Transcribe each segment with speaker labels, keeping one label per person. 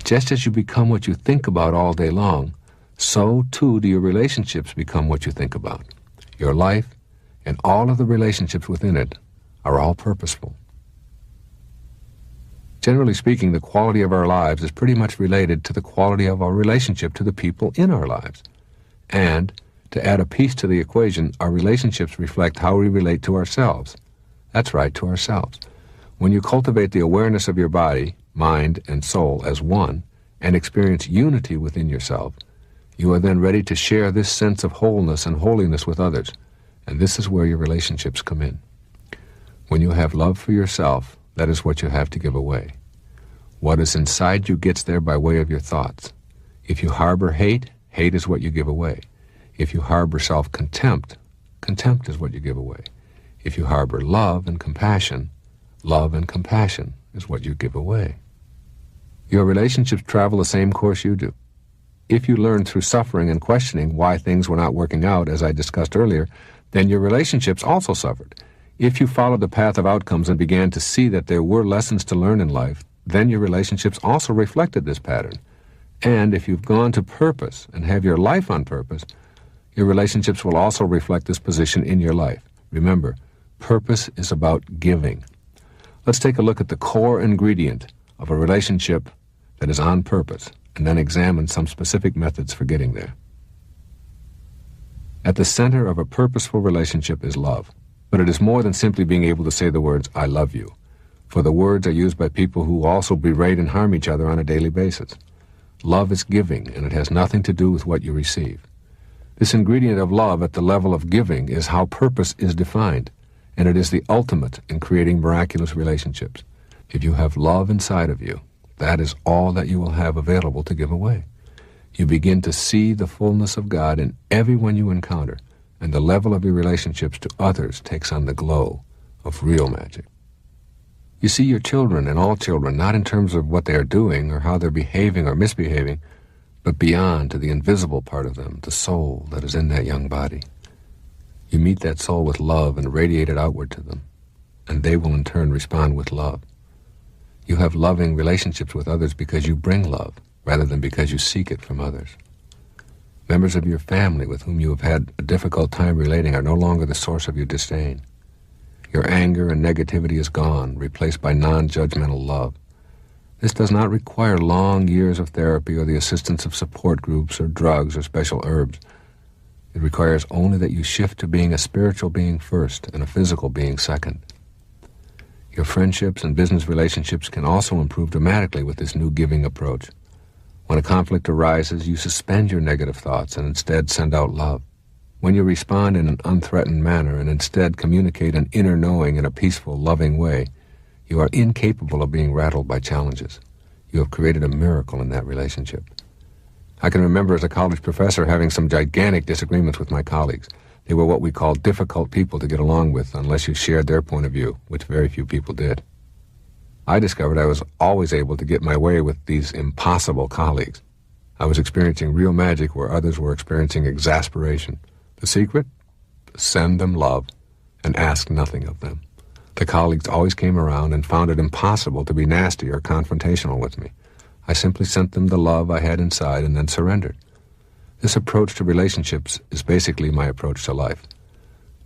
Speaker 1: Just as you become what you think about all day long, so too do your relationships become what you think about. Your life and all of the relationships within it are all purposeful. Generally speaking, the quality of our lives is pretty much related to the quality of our relationship to the people in our lives. And, to add a piece to the equation, our relationships reflect how we relate to ourselves. That's right, to ourselves. When you cultivate the awareness of your body, mind, and soul as one, and experience unity within yourself, you are then ready to share this sense of wholeness and holiness with others. And this is where your relationships come in. When you have love for yourself, that is what you have to give away. What is inside you gets there by way of your thoughts. If you harbor hate, hate is what you give away. If you harbor self-contempt, contempt is what you give away. If you harbor love and compassion is what you give away. Your relationships travel the same course you do. If you learn through suffering and questioning why things were not working out, as I discussed earlier, then your relationships also suffered. If you followed the path of outcomes and began to see that there were lessons to learn in life, then your relationships also reflected this pattern. And if you've gone to purpose and have your life on purpose, your relationships will also reflect this position in your life. Remember, purpose is about giving. Let's take a look at the core ingredient of a relationship that is on purpose, and then examine some specific methods for getting there. At the center of a purposeful relationship is love. But it is more than simply being able to say the words, I love you, for the words are used by people who also berate and harm each other on a daily basis. Love is giving, and it has nothing to do with what you receive. This ingredient of love at the level of giving is how purpose is defined, and it is the ultimate in creating miraculous relationships. If you have love inside of you, that is all that you will have available to give away. You begin to see the fullness of God in everyone you encounter, and the level of your relationships to others takes on the glow of real magic. You see your children and all children not in terms of what they are doing or how they're behaving or misbehaving, but beyond to the invisible part of them, the soul that is in that young body. You meet that soul with love and radiate it outward to them, and they will in turn respond with love. You have loving relationships with others because you bring love, rather than because you seek it from others. Members of your family with whom you have had a difficult time relating are no longer the source of your disdain. Your anger and negativity is gone, replaced by non-judgmental love. This does not require long years of therapy or the assistance of support groups or drugs or special herbs. It requires only that you shift to being a spiritual being first and a physical being second. Your friendships and business relationships can also improve dramatically with this new giving approach. When a conflict arises, you suspend your negative thoughts and instead send out love. When you respond in an unthreatened manner and instead communicate an inner knowing in a peaceful, loving way, you are incapable of being rattled by challenges. You have created a miracle in that relationship. I can remember as a college professor having some gigantic disagreements with my colleagues. They were what we call difficult people to get along with unless you shared their point of view, which very few people did. I discovered I was always able to get my way with these impossible colleagues. I was experiencing real magic where others were experiencing exasperation. The secret? Send them love and ask nothing of them. The colleagues always came around and found it impossible to be nasty or confrontational with me. I simply sent them the love I had inside and then surrendered. This approach to relationships is basically my approach to life.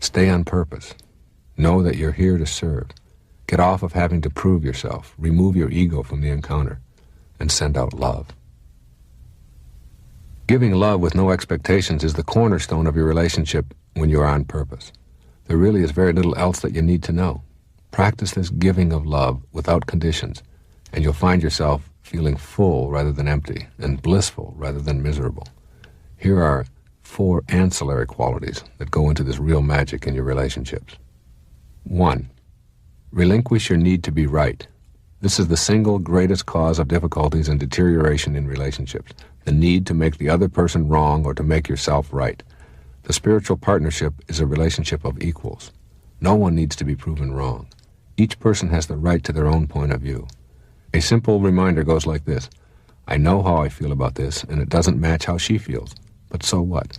Speaker 1: Stay on purpose. Know that you're here to serve. Get off of having to prove yourself. Remove your ego from the encounter and send out love. Giving love with no expectations is the cornerstone of your relationship when you are on purpose. There really is very little else that you need to know. Practice this giving of love without conditions, and you'll find yourself feeling full rather than empty, and blissful rather than miserable. Here are 4 ancillary qualities that go into this real magic in your relationships. 1. Relinquish your need to be right. This is the single greatest cause of difficulties and deterioration in relationships, the need to make the other person wrong or to make yourself right. The spiritual partnership is a relationship of equals. No one needs to be proven wrong. Each person has the right to their own point of view. A simple reminder goes like this: I know how I feel about this, and it doesn't match how she feels. But so what?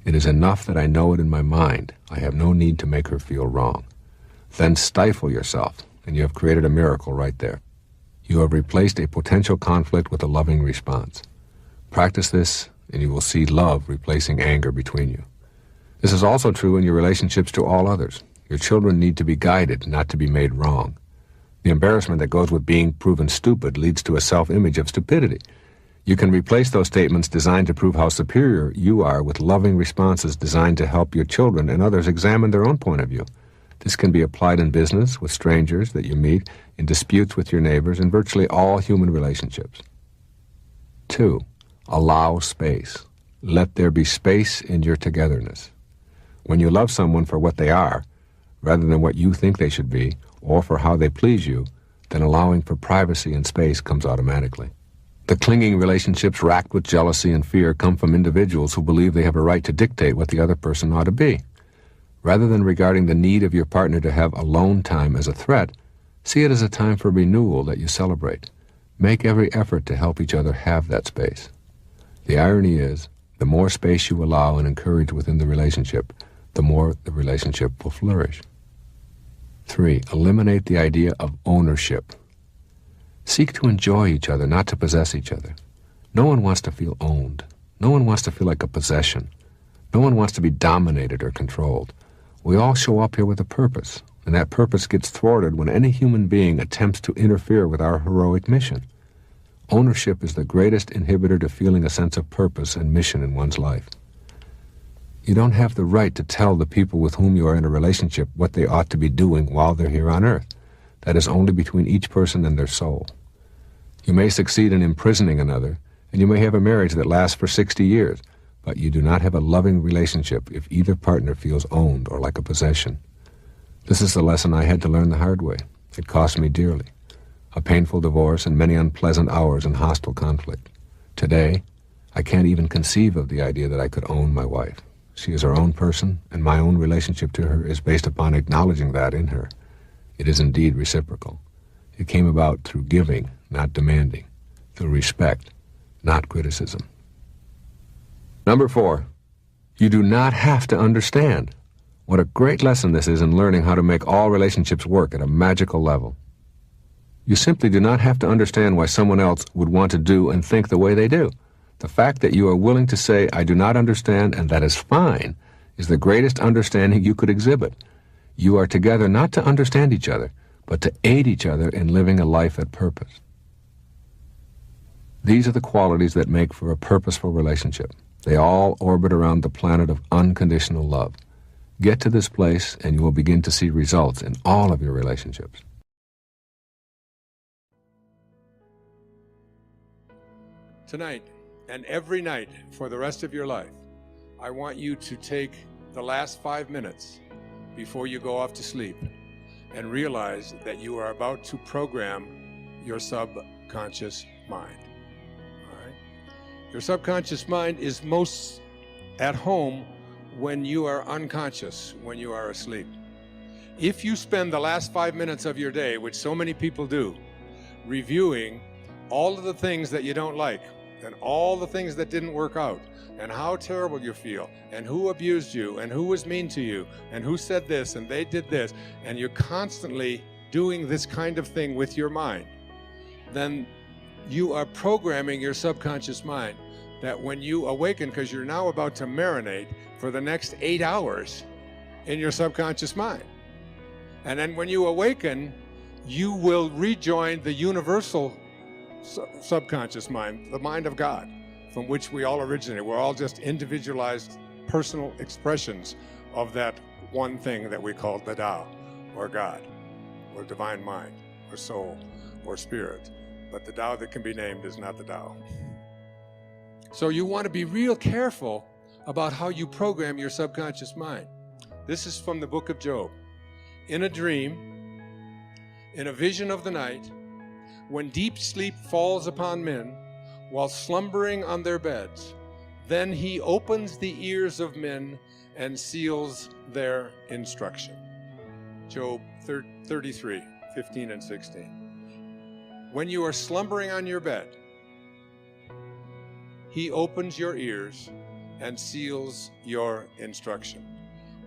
Speaker 1: It is enough that I know it in my mind. I have no need to make her feel wrong. Then stifle yourself, and you have created a miracle right there. You have replaced a potential conflict with a loving response. Practice this, and you will see love replacing anger between you. This is also true in your relationships to all others. Your children need to be guided, not to be made wrong. The embarrassment that goes with being proven stupid leads to a self-image of stupidity. You can replace those statements designed to prove how superior you are with loving responses designed to help your children and others examine their own point of view. This can be applied in business, with strangers that you meet, in disputes with your neighbors, in virtually all human relationships. 2. Allow space. Let there be space in your togetherness. When you love someone for what they are, rather than what you think they should be, or for how they please you, then allowing for privacy and space comes automatically. The clinging relationships racked with jealousy and fear come from individuals who believe they have a right to dictate what the other person ought to be. Rather than regarding the need of your partner to have alone time as a threat, see it as a time for renewal that you celebrate. Make every effort to help each other have that space. The irony is, the more space you allow and encourage within the relationship, the more the relationship will flourish. 3. Eliminate the idea of ownership. Seek to enjoy each other, not to possess each other. No one wants to feel owned. No one wants to feel like a possession. No one wants to be dominated or controlled. We all show up here with a purpose, and that purpose gets thwarted when any human being attempts to interfere with our heroic mission. Ownership is the greatest inhibitor to feeling a sense of purpose and mission in one's life. You don't have the right to tell the people with whom you are in a relationship what they ought to be doing while they're here on earth. That is only between each person and their soul. You may succeed in imprisoning another, and you may have a marriage that lasts for 60 years, but you do not have a loving relationship if either partner feels owned or like a possession. This is the lesson I had to learn the hard way. It cost me dearly. A painful divorce and many unpleasant hours in hostile conflict. Today, I can't even conceive of the idea that I could own my wife. She is her own person, and my own relationship to her is based upon acknowledging that in her. It is indeed reciprocal. It came about through giving, not demanding, through respect, not criticism. Number 4, you do not have to understand. What a great lesson this is in learning how to make all relationships work at a magical level. You simply do not have to understand why someone else would want to do and think the way they do. The fact that you are willing to say, I do not understand, and that is fine, is the greatest understanding you could exhibit. You are together not to understand each other, but to aid each other in living a life at purpose. These are the qualities that make for a purposeful relationship. They all orbit around the planet of unconditional love. Get to this place, and you will begin to see results in all of your relationships.
Speaker 2: Tonight, and every night for the rest of your life, I want you to take the last 5 minutes before you go off to sleep and realize that you are about to program your subconscious mind. All right? Your subconscious mind is most at home when you are unconscious, when you are asleep. If you spend the last 5 minutes of your day, which so many people do, reviewing all of the things that you don't like, and all the things that didn't work out, and how terrible you feel, and who abused you, and who was mean to you, and who said this, and they did this, and you're constantly doing this kind of thing with your mind, then you are programming your subconscious mind that when you awaken, because you're now about to marinate for the next 8 hours in your subconscious mind. And then when you awaken, you will rejoin the universal subconscious mind, the mind of God, from which we all originate. We're all just individualized personal expressions of that one thing that we call the Tao, or God, or divine mind, or soul, or spirit. But the Tao that can be named is not the Tao. So you want to be real careful about how you program your subconscious mind. This is from the book of Job. In a dream, in a vision of the night, when deep sleep falls upon men while slumbering on their beds, then he opens the ears of men and seals their instruction. Job 33, 15 and 16. When you are slumbering on your bed, he opens your ears and seals your instruction.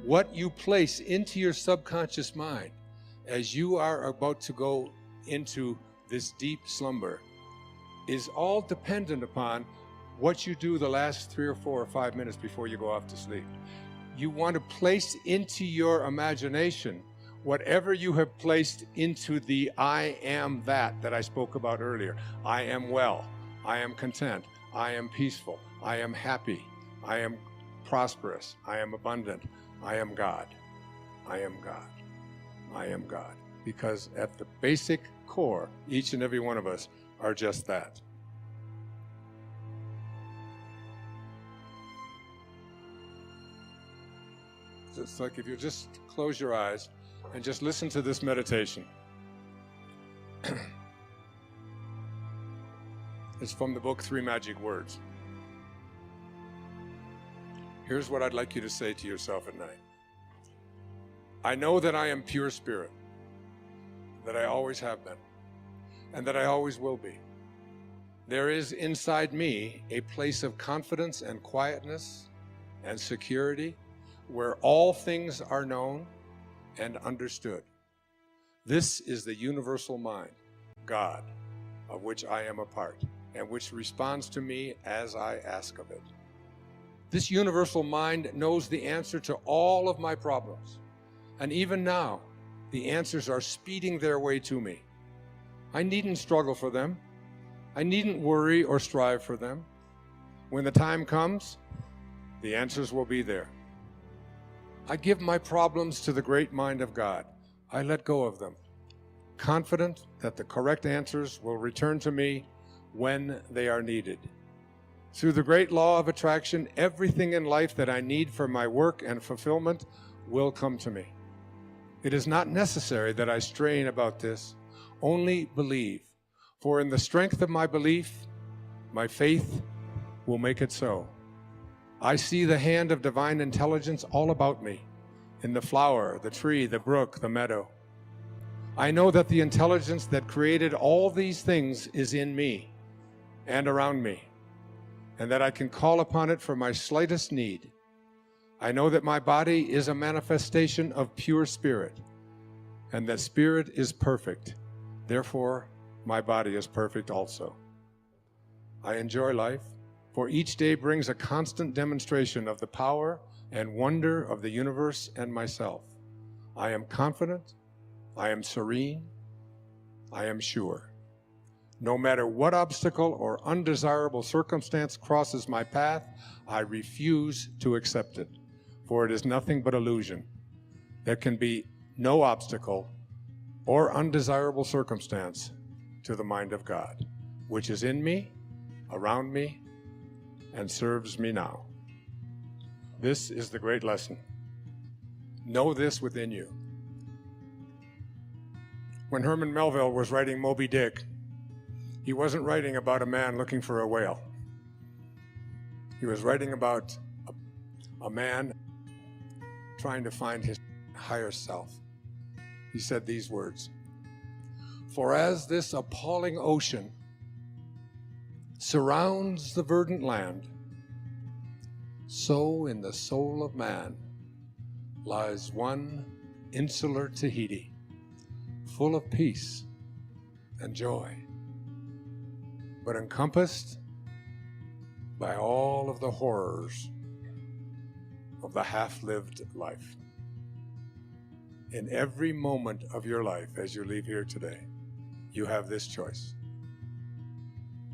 Speaker 2: What you place into your subconscious mind as you are about to go into this deep slumber, is all dependent upon what you do the last 3 or 4 or 5 minutes before you go off to sleep. You want to place into your imagination whatever you have placed into the I am that I spoke about earlier. I am well. I am content. I am peaceful. I am happy. I am prosperous. I am abundant. I am God. I am God. I am God. Because at the basic core, each and every one of us are just that. It's like if you just close your eyes and just listen to this meditation. It's from the book 3 Magic Words. Here's what I'd like you to say to yourself at night. I know that I am pure spirit, that I always have been, and that I always will be. There is inside me a place of confidence and quietness and security where all things are known and understood. This is the universal mind, God, of which I am a part, and which responds to me as I ask of it. This universal mind knows the answer to all of my problems, and even now, the answers are speeding their way to me. I needn't struggle for them. I needn't worry or strive for them. When the time comes, the answers will be there. I give my problems to the great mind of God. I let go of them, confident that the correct answers will return to me when they are needed. Through the great law of attraction, everything in life that I need for my work and fulfillment will come to me. It is not necessary that I strain about this. Only believe, for in the strength of my belief, my faith will make it so. I see the hand of divine intelligence all about me, in the flower, the tree, the brook, the meadow. I know that the intelligence that created all these things is in me and around me, and that I can call upon it for my slightest need. I know that my body is a manifestation of pure spirit, and that spirit is perfect. Therefore, my body is perfect also. I enjoy life, for each day brings a constant demonstration of the power and wonder of the universe and myself. I am confident, I am serene, I am sure. No matter what obstacle or undesirable circumstance crosses my path, I refuse to accept it, for it is nothing but illusion. There can be no obstacle or undesirable circumstance to the mind of God, which is in me, around me, and serves me now. This is the great lesson. Know this within you. When Herman Melville was writing Moby Dick, he wasn't writing about a man looking for a whale. He was writing about a man trying to find his higher self. He said these words, "For as this appalling ocean surrounds the verdant land, so in the soul of man lies one insular Tahiti, full of peace and joy, but encompassed by all of the horrors of the half-lived life." In every moment of your life as you leave here today, you have this choice.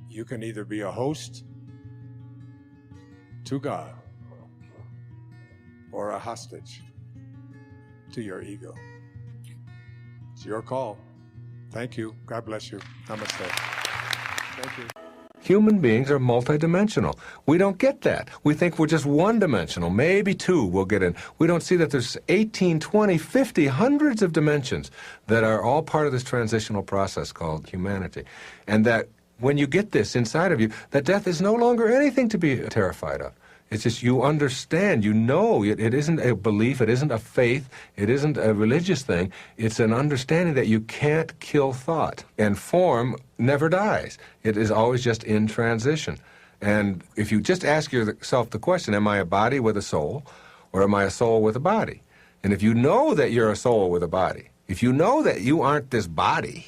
Speaker 2: You can either be a host to God or a hostage to your ego. It's your call. Thank you. God bless you. Namaste. Thank you.
Speaker 1: Human beings are multidimensional. We don't get that. We think we're just one-dimensional, maybe two we'll get in. We don't see that there's 18, 20, 50, hundreds of dimensions that are all part of this transitional process called humanity. And that when you get this inside of you, that death is no longer anything to be terrified of. It's just you understand, you know, it isn't a belief, it isn't a faith, it isn't a religious thing. It's an understanding that you can't kill thought. And form never dies. It is always just in transition. And if you just ask yourself the question, am I a body with a soul, or am I a soul with a body? And if you know that you're a soul with a body, if you know that you aren't this body,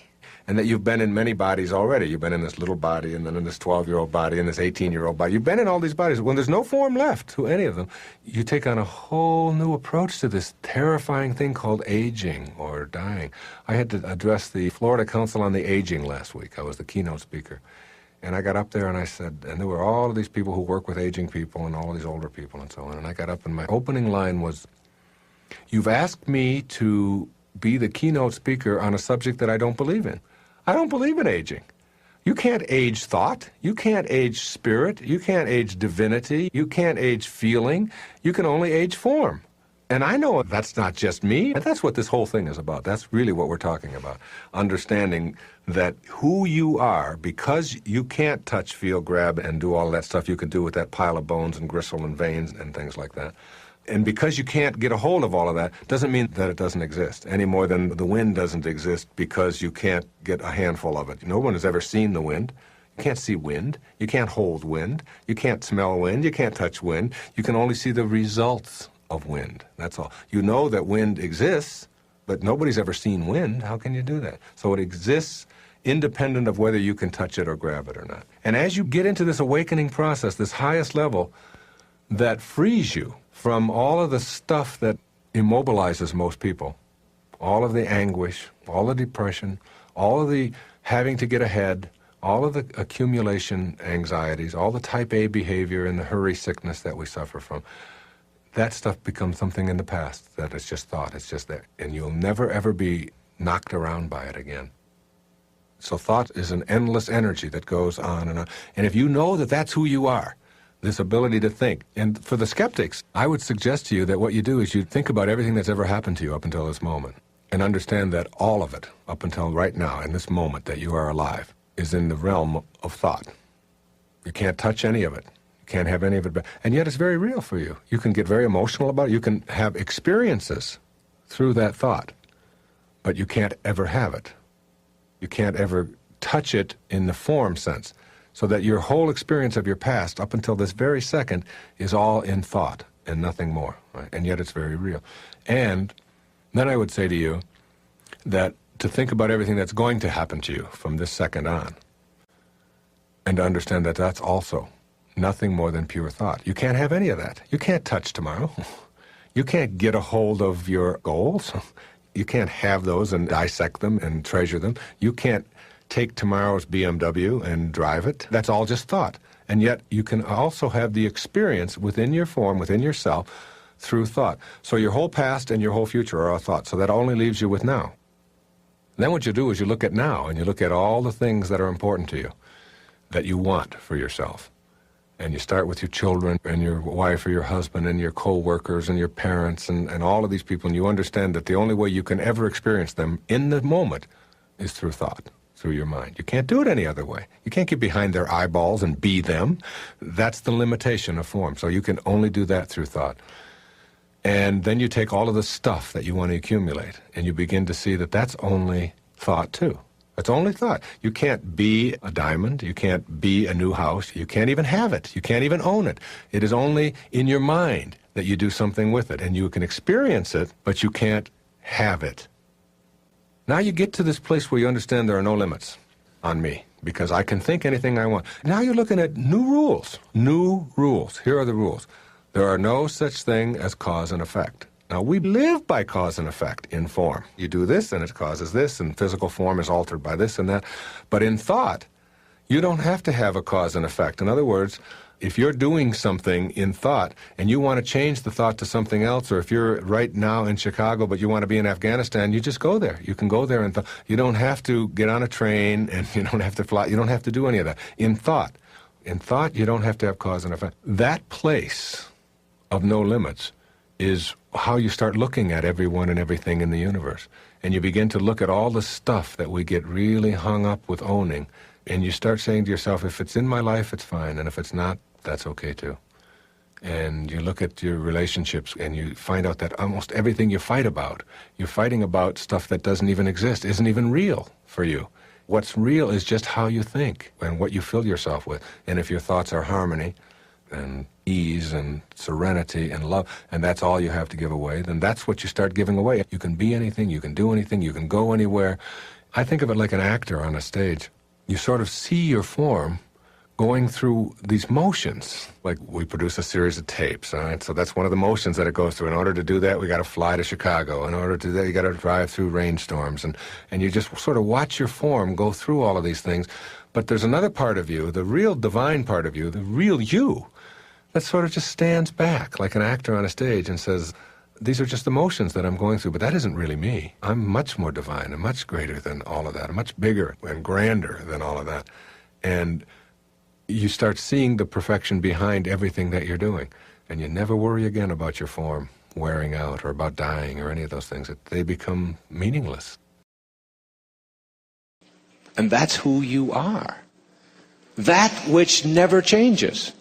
Speaker 1: and that you've been in many bodies already. You've been in this little body, and then in this 12-year-old body, and this 18-year-old body. You've been in all these bodies. When there's no form left to any of them, you take on a whole new approach to this terrifying thing called aging or dying. I had to address the Florida Council on the Aging last week. I was the keynote speaker. And I got up there and I said, and there were all of these people who work with aging people and all of these older people and so on. And I got up and my opening line was, "You've asked me to be the keynote speaker on a subject that I don't believe in. I don't believe in aging. You can't age thought. You can't age spirit. You can't age divinity. You can't age feeling. You can only age form." And I know that's not just me. And that's what this whole thing is about. That's really what we're talking about. Understanding that who you are, because you can't touch, feel, grab, and do all that stuff you can do with that pile of bones and gristle and veins and things like that. And because you can't get a hold of all of that, doesn't mean that it doesn't exist, any more than the wind doesn't exist because you can't get a handful of it. No one has ever seen the wind. You can't see wind. You can't hold wind. You can't smell wind. You can't touch wind. You can only see the results of wind. That's all. You know that wind exists, but nobody's ever seen wind. How can you do that? So it exists independent of whether you can touch it or grab it or not. And as you get into this awakening process, this highest level that frees you from all of the stuff that immobilizes most people, all of the anguish, all the depression, all of the having to get ahead, all of the accumulation anxieties, all the type A behavior and the hurry sickness that we suffer from, that stuff becomes something in the past that is just thought. It's just there. And you'll never, ever be knocked around by it again. So thought is an endless energy that goes on and on. And if you know that that's who you are, this ability to think, and for the skeptics, I would suggest to you that what you do is you think about everything that's ever happened to you up until this moment and understand that all of it, up until right now, in this moment that you are alive, is in the realm of thought. You can't touch any of it. Can't have any of it, and yet it's very real for you. You can get very emotional about it. You can have experiences through that thought, but you can't ever have it. You can't ever touch it in the form sense, so that your whole experience of your past up until this very second is all in thought and nothing more, right? And yet it's very real. And then I would say to you that to think about everything that's going to happen to you from this second on, and to understand that that's also nothing more than pure thought. You can't have any of that. You can't touch tomorrow. You can't get a hold of your goals. You can't have those and dissect them and treasure them. You can't take tomorrow's BMW and drive it. That's all just thought. And yet you can also have the experience within your form, within yourself, through thought. So your whole past and your whole future are a thought. So that only leaves you with now. Then what you do is you look at now, and you look at all the things that are important to you, that you want for yourself. And you start with your children and your wife or your husband and your co-workers and your parents and all of these people, and you understand that the only way you can ever experience them in the moment is through thought, through your mind. You can't do it any other way. You can't get behind their eyeballs and be them. That's the limitation of form. So you can only do that through thought. And then you take all of the stuff that you want to accumulate, and you begin to see that that's only thought too. It's only thought. You can't be a diamond. You can't be a new house. You can't even have it. You can't even own it. It is only in your mind that you do something with it. And you can experience it, but you can't have it. Now you get to this place where you understand there are no limits on me, because I can think anything I want. Now you're looking at new rules. New rules. Here are the rules. There are no such thing as cause and effect. Now, we live by cause and effect in form. You do this, and it causes this, and physical form is altered by this and that. But in thought, you don't have to have a cause and effect. In other words, if you're doing something in thought, and you want to change the thought to something else, or if you're right now in Chicago, but you want to be in Afghanistan, you just go there. You can go there, and you don't have to get on a train, and you don't have to fly. You don't have to do any of that. In thought, you don't have to have cause and effect. That place of no limits is how you start looking at everyone and everything in the universe. And you begin to look at all the stuff that we get really hung up with owning, and you start saying to yourself, if it's in my life, it's fine, and if it's not, that's okay too. And you look at your relationships, and you find out that almost everything you fight about, you're fighting about stuff that doesn't even exist, isn't even real for you. What's real is just how you think and what you fill yourself with. And if your thoughts are harmony and ease and serenity and love, and that's all you have to give away, then that's what you start giving away. You can be anything, you can do anything, you can go anywhere, I think of it like an actor on a stage. You sort of see your form going through these motions. Like we produce a series of tapes, all right? So that's one of the motions that it goes through. In order to do that, we got to fly to Chicago. In order to do that, you got to drive through rainstorms. And you just sort of watch your form go through all of these things. But there's another part of you, the real divine part of you, the real you, that sort of just stands back like an actor on a stage and says, these are just emotions that I'm going through, but that isn't really me. I'm much more divine and much greater than all of that. I'm much bigger and grander than all of that. And you start seeing the perfection behind everything that you're doing. And you never worry again about your form wearing out or about dying or any of those things. They become meaningless.
Speaker 3: And that's who you are. That which never changes.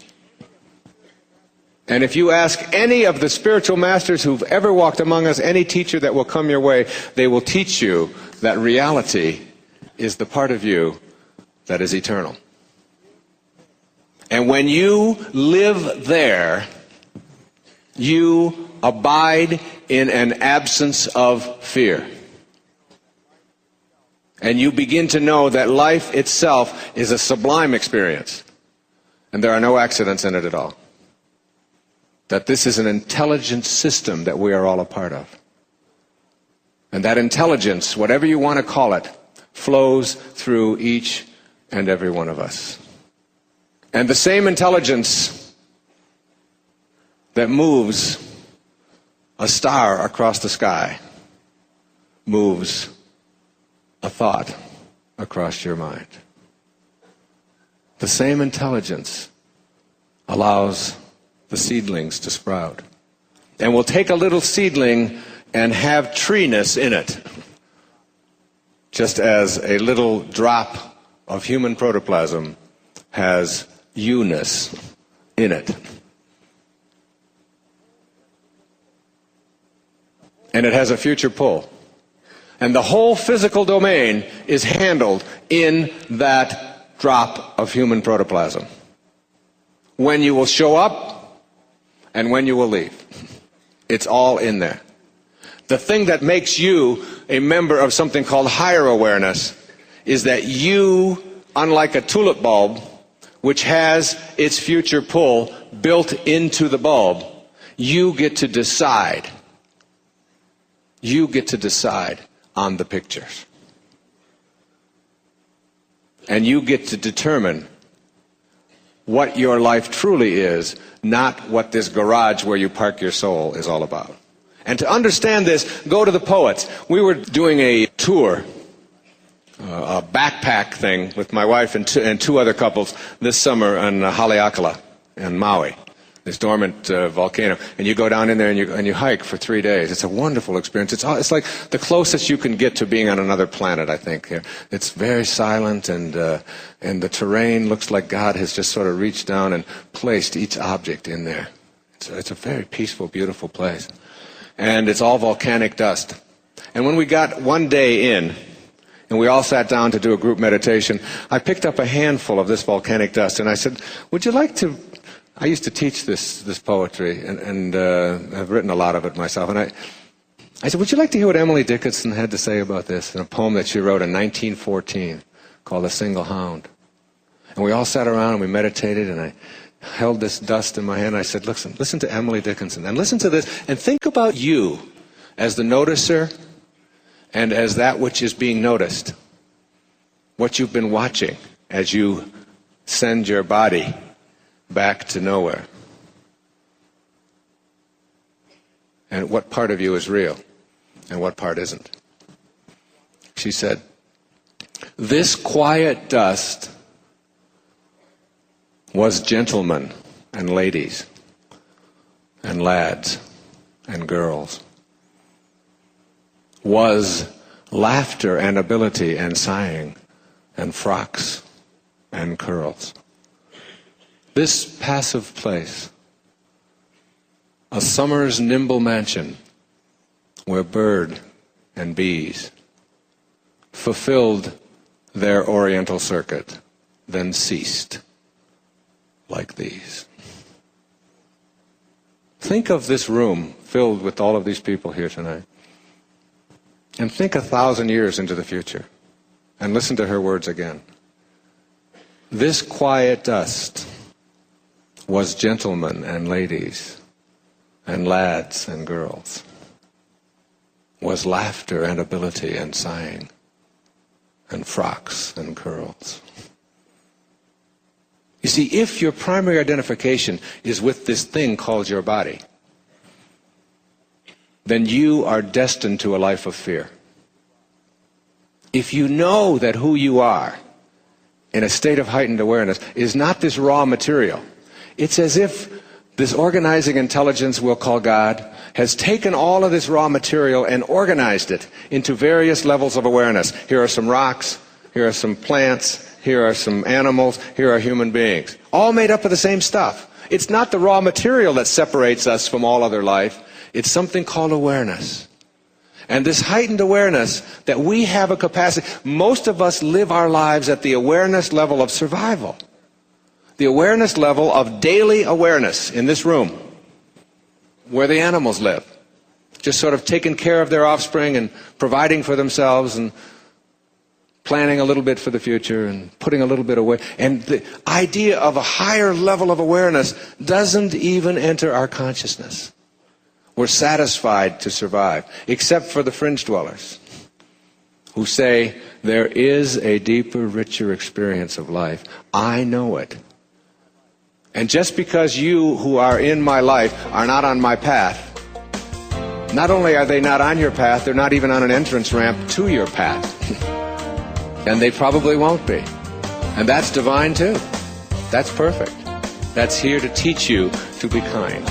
Speaker 3: And if you ask any of the spiritual masters who've ever walked among us, any teacher that will come your way, they will teach you that reality is the part of you that is eternal. And when you live there, you abide in an absence of fear. And you begin to know that life itself is a sublime experience. And there are no accidents in it at all. That this is an intelligent system that we are all a part of. And that intelligence, whatever you want to call it, flows through each and every one of us. And the same intelligence that moves a star across the sky moves a thought across your mind. The same intelligence allows the seedlings to sprout. And we'll take a little seedling and have treeness in it, just as a little drop of human protoplasm has you-ness in it. And it has a future pull. And the whole physical domain is handled in that drop of human protoplasm. When you will show up and when you will leave. It's all in there. The thing that makes you a member of something called higher awareness is that you, unlike a tulip bulb, which has its future pull built into the bulb, you get to decide. You get to decide on the pictures. And you get to determine what your life truly is, not what this garage where you park your soul is all about. And to understand this, go to the poets. We were doing a tour, a backpack thing with my wife and two other couples this summer on Haleakala in Maui, this dormant volcano. And you go down in there and you hike for 3 days. It's a wonderful experience. It's like the closest you can get to being on another planet, I think. It's very silent, and the terrain looks like God has just sort of reached down and placed each object in there. It's a very peaceful, beautiful place. And it's all volcanic dust. And when we got one day in, and we all sat down to do a group meditation, I picked up a handful of this volcanic dust, and I said, would you like to... I used to teach this poetry, and I've written a lot of it myself. And I said, would you like to hear what Emily Dickinson had to say about this in a poem that she wrote in 1914 called A Single Hound? And we all sat around and we meditated, and I held this dust in my hand, and I said, listen to Emily Dickinson, and listen to this, and think about you as the noticer and as that which is being noticed. What you've been watching as you send your body back to nowhere. And what part of you is real and what part isn't. She said, this quiet dust was gentlemen and ladies and lads and girls, was laughter and ability and sighing and frocks and curls. This passive place, a summer's nimble mansion where bird and bees fulfilled their oriental circuit, then ceased like these. Think of this room filled with all of these people here tonight. And think 1,000 years into the future. And listen to her words again. This quiet dust was gentlemen and ladies, and lads and girls, was laughter and ability and sighing, and frocks and curls. You see, if your primary identification is with this thing called your body, then you are destined to a life of fear. If you know that who you are in a state of heightened awareness is not this raw material, it's as if this organizing intelligence we'll call God has taken all of this raw material and organized it into various levels of awareness. Here are some rocks, here are some plants, here are some animals, here are human beings, all made up of the same stuff. It's not the raw material that separates us from all other life. It's something called awareness. And this heightened awareness that we have a capacity, most of us live our lives at the awareness level of survival. The awareness level of daily awareness in this room, where the animals live. Just sort of taking care of their offspring and providing for themselves and planning a little bit for the future and putting a little bit away. And the idea of a higher level of awareness doesn't even enter our consciousness. We're satisfied to survive, except for the fringe dwellers who say, there is a deeper, richer experience of life. I know it. And just because you who are in my life are not on my path, not only are they not on your path, they're not even on an entrance ramp to your path. And they probably won't be. And that's divine too. That's perfect. That's here to teach you to be kind,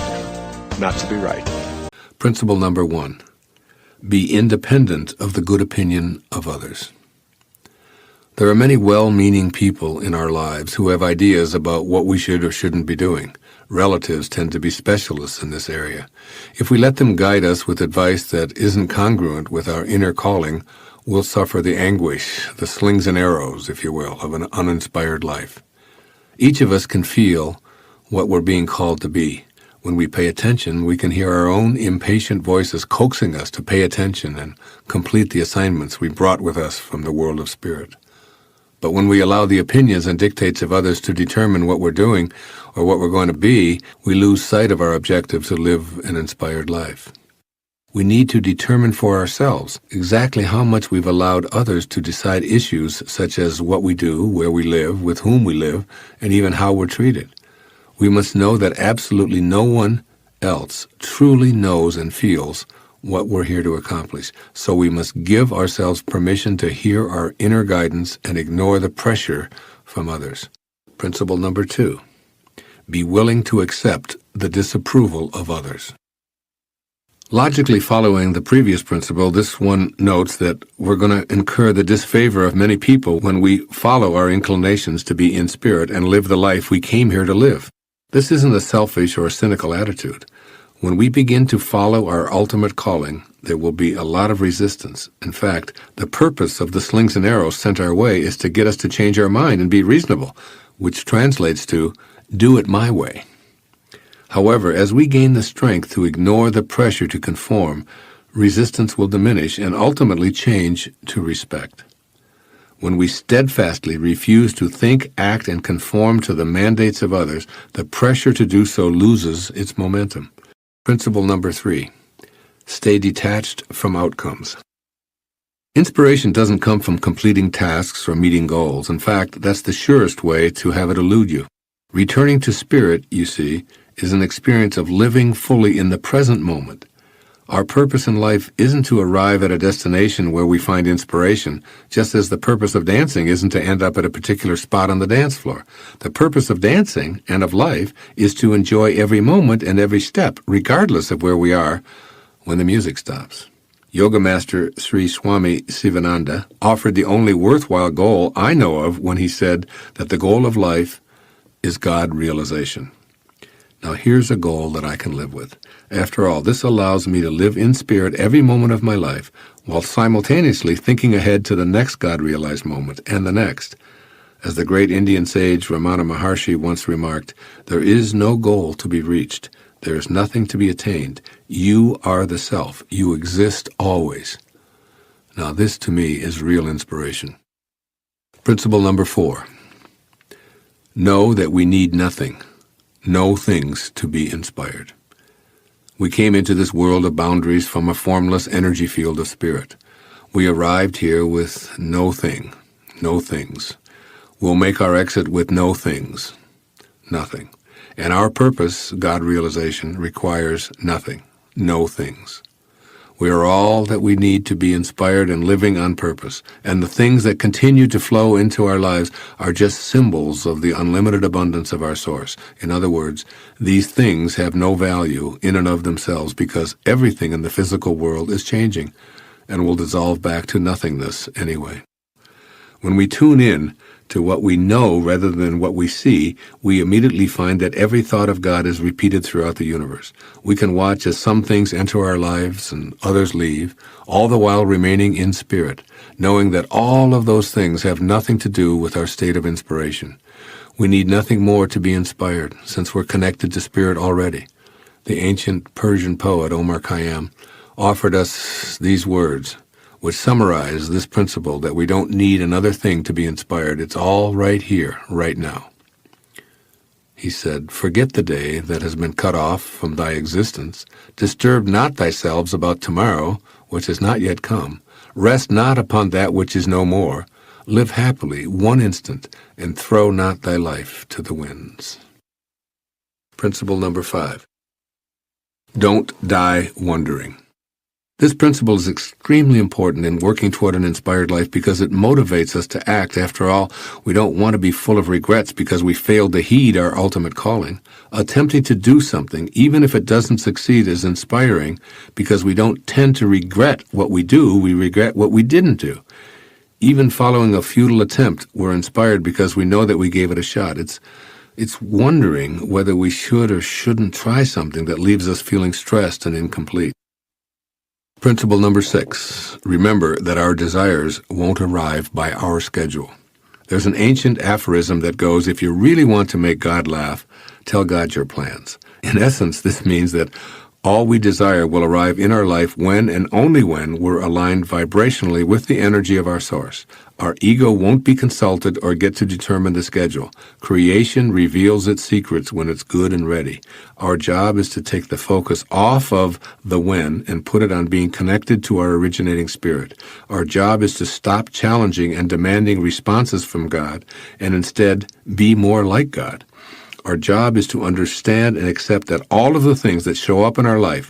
Speaker 3: not to be right.
Speaker 1: Principle number 1. Be independent of the good opinion of others. There are many well-meaning people in our lives who have ideas about what we should or shouldn't be doing. Relatives tend to be specialists in this area. If we let them guide us with advice that isn't congruent with our inner calling, we'll suffer the anguish, the slings and arrows, if you will, of an uninspired life. Each of us can feel what we're being called to be. When we pay attention, we can hear our own impatient voices coaxing us to pay attention and complete the assignments we brought with us from the world of spirit. But when we allow the opinions and dictates of others to determine what we're doing or what we're going to be, we lose sight of our objective to live an inspired life. We need to determine for ourselves exactly how much we've allowed others to decide issues such as what we do, where we live, with whom we live, and even how we're treated. We must know that absolutely no one else truly knows and feels what we're here to accomplish. So we must give ourselves permission to hear our inner guidance and ignore the pressure from others. Principle number 2. Be willing to accept the disapproval of others. Logically following the previous principle, this one notes that we're going to incur the disfavor of many people when we follow our inclinations to be in spirit and live the life we came here to live. This isn't a selfish or cynical attitude. When we begin to follow our ultimate calling, there will be a lot of resistance. In fact, the purpose of the slings and arrows sent our way is to get us to change our mind and be reasonable, which translates to, do it my way. However, as we gain the strength to ignore the pressure to conform, resistance will diminish and ultimately change to respect. When we steadfastly refuse to think, act, and conform to the mandates of others, the pressure to do so loses its momentum. Principle number 3. Stay detached from outcomes. Inspiration doesn't come from completing tasks or meeting goals. In fact, that's the surest way to have it elude you. Returning to spirit, you see, is an experience of living fully in the present moment. Our purpose in life isn't to arrive at a destination where we find inspiration, just as the purpose of dancing isn't to end up at a particular spot on the dance floor. The purpose of dancing and of life is to enjoy every moment and every step, regardless of where we are when the music stops. Yoga Master Sri Swami Sivananda offered the only worthwhile goal I know of when he said that the goal of life is God realization. Now here's a goal that I can live with. After all, this allows me to live in spirit every moment of my life, while simultaneously thinking ahead to the next God-realized moment and the next. As the great Indian sage Ramana Maharshi once remarked, there is no goal to be reached. There is nothing to be attained. You are the self. You exist always. Now this to me is real inspiration. Principle number 4. Know that we need nothing, no things to be inspired. We came into this world of boundaries from a formless energy field of spirit. We arrived here with no thing, no things. We'll make our exit with no things, nothing. And our purpose, God realization, requires nothing, no things. We are all that we need to be inspired and living on purpose, and the things that continue to flow into our lives are just symbols of the unlimited abundance of our source. In other words, these things have no value in and of themselves because everything in the physical world is changing and will dissolve back to nothingness anyway. When we tune in to what we know rather than what we see, we immediately find that every thought of God is repeated throughout the universe. We can watch as some things enter our lives and others leave, all the while remaining in spirit, knowing that all of those things have nothing to do with our state of inspiration. We need nothing more to be inspired, since we're connected to spirit already. The ancient Persian poet Omar Khayyam offered us these words, which summarize this principle that we don't need another thing to be inspired. It's all right here, right now. He said, "Forget the day that has been cut off from thy existence. Disturb not thyself about tomorrow, which has not yet come. Rest not upon that which is no more. Live happily one instant, and throw not thy life to the winds." Principle number 5. Don't die wondering. This principle is extremely important in working toward an inspired life because it motivates us to act. After all, we don't want to be full of regrets because we failed to heed our ultimate calling. Attempting to do something, even if it doesn't succeed, is inspiring because we don't tend to regret what we do, we regret what we didn't do. Even following a futile attempt, we're inspired because we know that we gave it a shot. It's wondering whether we should or shouldn't try something that leaves us feeling stressed and incomplete. Principle number 6. Remember that our desires won't arrive by our schedule. There's an ancient aphorism that goes, if you really want to make God laugh, tell God your plans. In essence, this means that all we desire will arrive in our life when and only when we're aligned vibrationally with the energy of our source. Our ego won't be consulted or get to determine the schedule. Creation reveals its secrets when it's good and ready. Our job is to take the focus off of the when and put it on being connected to our originating spirit. Our job is to stop challenging and demanding responses from God and instead be more like God. Our job is to understand and accept that all of the things that show up in our life,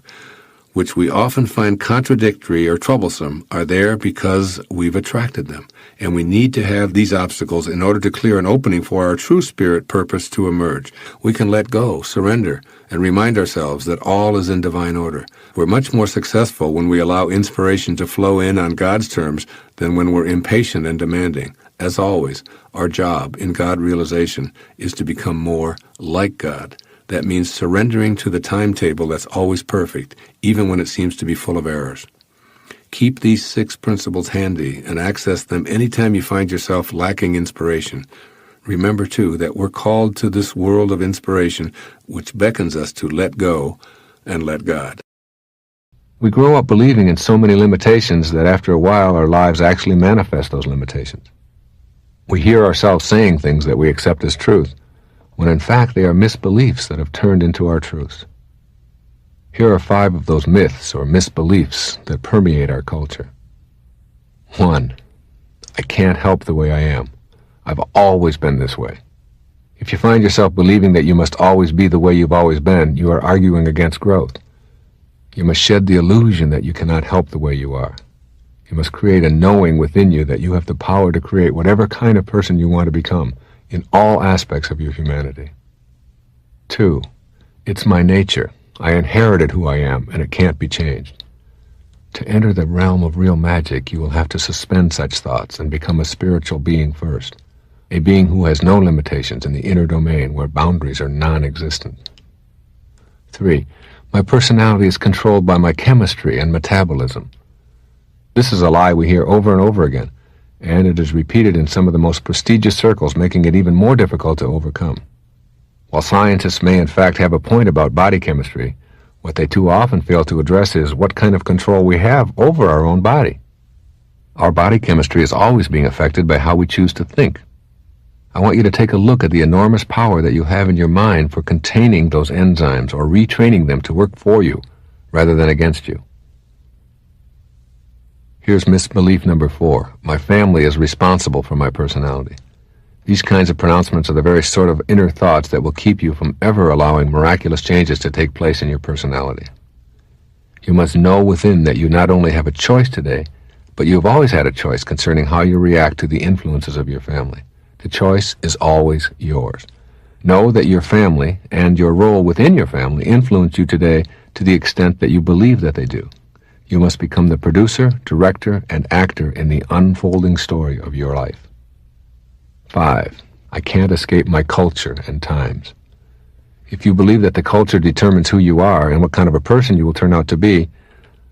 Speaker 1: which we often find contradictory or troublesome, are there because we've attracted them. And we need to have these obstacles in order to clear an opening for our true spirit purpose to emerge. We can let go, surrender, and remind ourselves that all is in divine order. We're much more successful when we allow inspiration to flow in on God's terms than when we're impatient and demanding. As always, our job in God realization is to become more like God. That means surrendering to the timetable that's always perfect, even when it seems to be full of errors. Keep these 6 principles handy and access them anytime you find yourself lacking inspiration. Remember, too, that we're called to this world of inspiration, which beckons us to let go and let God.
Speaker 2: We grow up believing in so many limitations that after a while our lives actually manifest those limitations. We hear ourselves saying things that we accept as truth, when in fact they are misbeliefs that have turned into our truths. Here are 5 of those myths or misbeliefs that permeate our culture. 1. I can't help the way I am. I've always been this way. If you find yourself believing that you must always be the way you've always been, you are arguing against growth. You must shed the illusion that you cannot help the way you are. You must create a knowing within you that you have the power to create whatever kind of person you want to become in all aspects of your humanity. 2. It's my nature. I inherited who I am, and it can't be changed. To enter the realm of real magic, you will have to suspend such thoughts and become a spiritual being first, a being who has no limitations in the inner domain where boundaries are non-existent. 3. My personality is controlled by my chemistry and metabolism. This is a lie we hear over and over again, and it is repeated in some of the most prestigious circles, making it even more difficult to overcome. While scientists may in fact have a point about body chemistry, what they too often fail to address is what kind of control we have over our own body.
Speaker 1: Our body chemistry is always being affected by how we choose to think. I want you to take a look at the enormous power that you have in your mind for containing those enzymes or retraining them to work for you rather than against you. Here's misbelief number 4. My family is responsible for my personality. These kinds of pronouncements are the very sort of inner thoughts that will keep you from ever allowing miraculous changes to take place in your personality. You must know within that you not only have a choice today, but you have always had a choice concerning how you react to the influences of your family. The choice is always yours. Know that your family and your role within your family influence you today to the extent that you believe that they do. You must become the producer, director, and actor in the unfolding story of your life. 5. I can't escape my culture and times. If you believe that the culture determines who you are and what kind of a person you will turn out to be,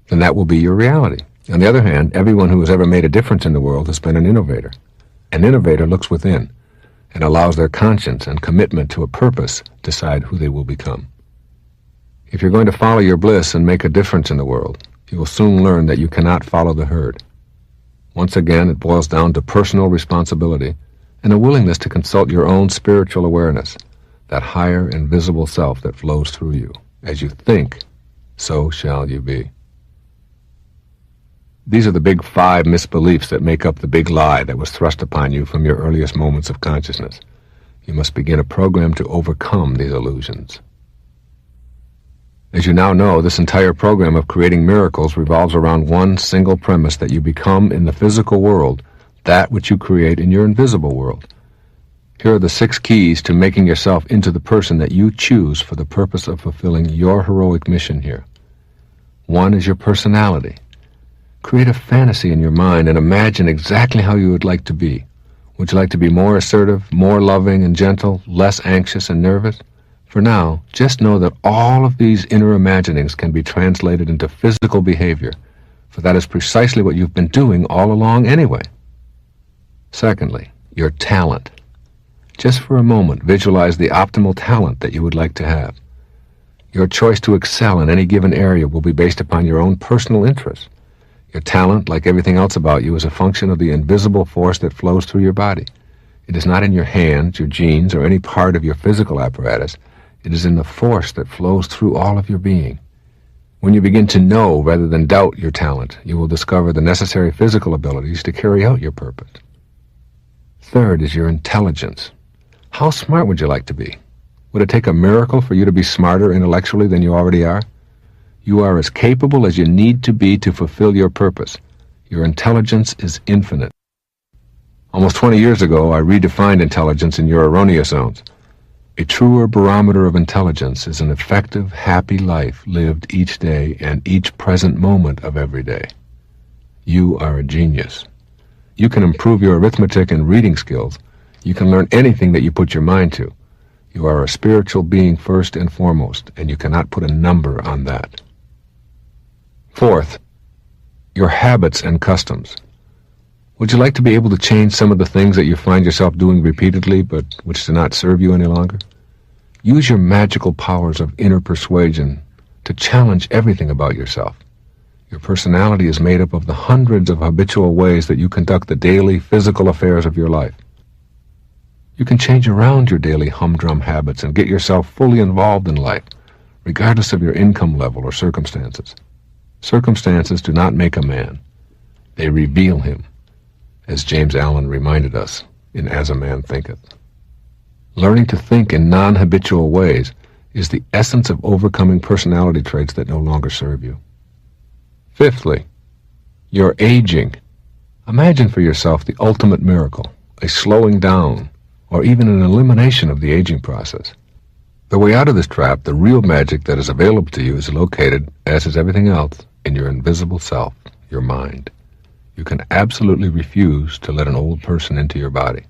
Speaker 1: then that will be your reality. On the other hand, everyone who has ever made a difference in the world has been an innovator. An innovator looks within and allows their conscience and commitment to a purpose decide who they will become. If you're going to follow your bliss and make a difference in the world, you will soon learn that you cannot follow the herd. Once again, it boils down to personal responsibility and a willingness to consult your own spiritual awareness, that higher invisible self that flows through you. As you think, so shall you be. These are the big 5 misbeliefs that make up the big lie that was thrust upon you from your earliest moments of consciousness. You must begin a program to overcome these illusions. As you now know, this entire program of creating miracles revolves around one single premise, that you become in the physical world that which you create in your invisible world. Here are the 6 keys to making yourself into the person that you choose for the purpose of fulfilling your heroic mission here. 1 is your personality. Create a fantasy in your mind and imagine exactly how you would like to be. Would you like to be more assertive, more loving and gentle, less anxious and nervous? For now, just know that all of these inner imaginings can be translated into physical behavior, for that is precisely what you've been doing all along anyway. Secondly, your talent. Just for a moment, visualize the optimal talent that you would like to have. Your choice to excel in any given area will be based upon your own personal interests. Your talent, like everything else about you, is a function of the invisible force that flows through your body. It is not in your hands, your genes, or any part of your physical apparatus. It is in the force that flows through all of your being. When you begin to know rather than doubt your talent, you will discover the necessary physical abilities to carry out your purpose. Third is your intelligence. How smart would you like to be? Would it take a miracle for you to be smarter intellectually than you already are? You are as capable as you need to be to fulfill your purpose. Your intelligence is infinite. Almost 20 years ago, I redefined intelligence in your erroneous zones. A truer barometer of intelligence is an effective, happy life lived each day and each present moment of every day. You are a genius. You can improve your arithmetic and reading skills. You can learn anything that you put your mind to. You are a spiritual being first and foremost, and you cannot put a number on that. Fourth, your habits and customs. Would you like to be able to change some of the things that you find yourself doing repeatedly, but which do not serve you any longer? Use your magical powers of inner persuasion to challenge everything about yourself. Your personality is made up of the hundreds of habitual ways that you conduct the daily physical affairs of your life. You can change around your daily humdrum habits and get yourself fully involved in life, regardless of your income level or circumstances. Circumstances do not make a man. They reveal him, as James Allen reminded us in As a Man Thinketh. Learning to think in non-habitual ways is the essence of overcoming personality traits that no longer serve you. Fifthly, your aging. Imagine for yourself the ultimate miracle, a slowing down, or even an elimination of the aging process. The way out of this trap, the real magic that is available to you, is located, as is everything else, in your invisible self, your mind. You can absolutely refuse to let an old person into your body.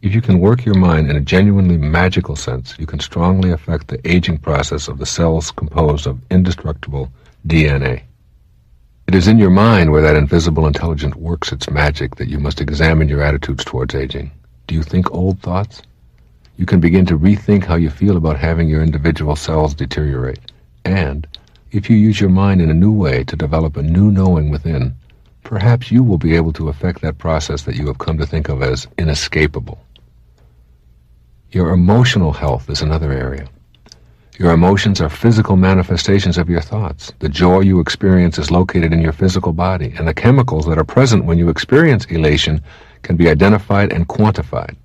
Speaker 1: If you can work your mind in a genuinely magical sense, you can strongly affect the aging process of the cells composed of indestructible DNA. It is in your mind where that invisible intelligence works its magic that you must examine your attitudes towards aging. Do you think old thoughts? You can begin to rethink how you feel about having your individual cells deteriorate. And if you use your mind in a new way to develop a new knowing within, perhaps you will be able to affect that process that you have come to think of as inescapable. Your emotional health is another area. Your emotions are physical manifestations of your thoughts. The joy you experience is located in your physical body, and the chemicals that are present when you experience elation can be identified and quantified.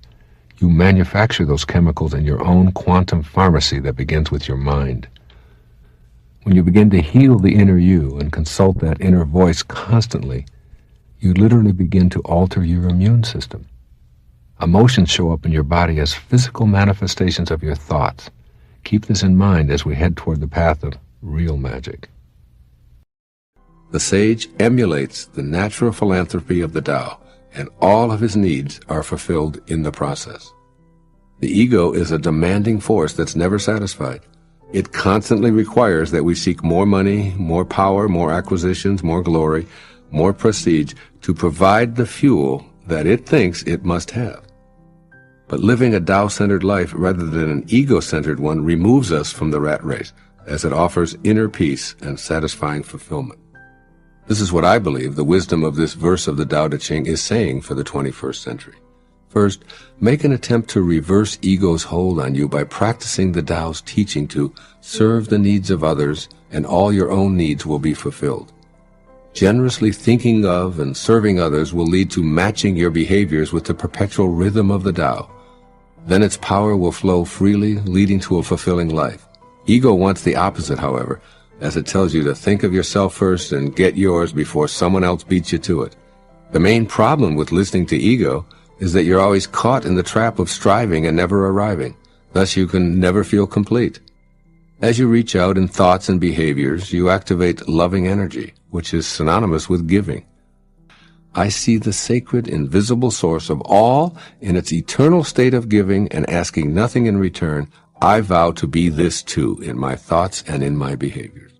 Speaker 1: You manufacture those chemicals in your own quantum pharmacy that begins with your mind. When you begin to heal the inner you and consult that inner voice constantly, you literally begin to alter your immune system. Emotions show up in your body as physical manifestations of your thoughts. Keep this in mind as we head toward the path of real magic. The sage emulates the natural philanthropy of the Tao, and all of his needs are fulfilled in the process. The ego is a demanding force that's never satisfied. It constantly requires that we seek more money, more power, more acquisitions, more glory, more prestige to provide the fuel that it thinks it must have. But living a Tao-centered life rather than an ego-centered one removes us from the rat race, as it offers inner peace and satisfying fulfillment. This is what I believe the wisdom of this verse of the Tao Te Ching is saying for the 21st century. First, make an attempt to reverse ego's hold on you by practicing the Tao's teaching to serve the needs of others, and all your own needs will be fulfilled. Generously thinking of and serving others will lead to matching your behaviors with the perpetual rhythm of the Tao. Then its power will flow freely, leading to a fulfilling life. Ego wants the opposite, however, as it tells you to think of yourself first and get yours before someone else beats you to it. The main problem with listening to ego is that you're always caught in the trap of striving and never arriving. Thus you can never feel complete. As you reach out in thoughts and behaviors, you activate loving energy, which is synonymous with giving. I see the sacred, invisible source of all in its eternal state of giving and asking nothing in return. I vow to be this too in my thoughts and in my behaviors.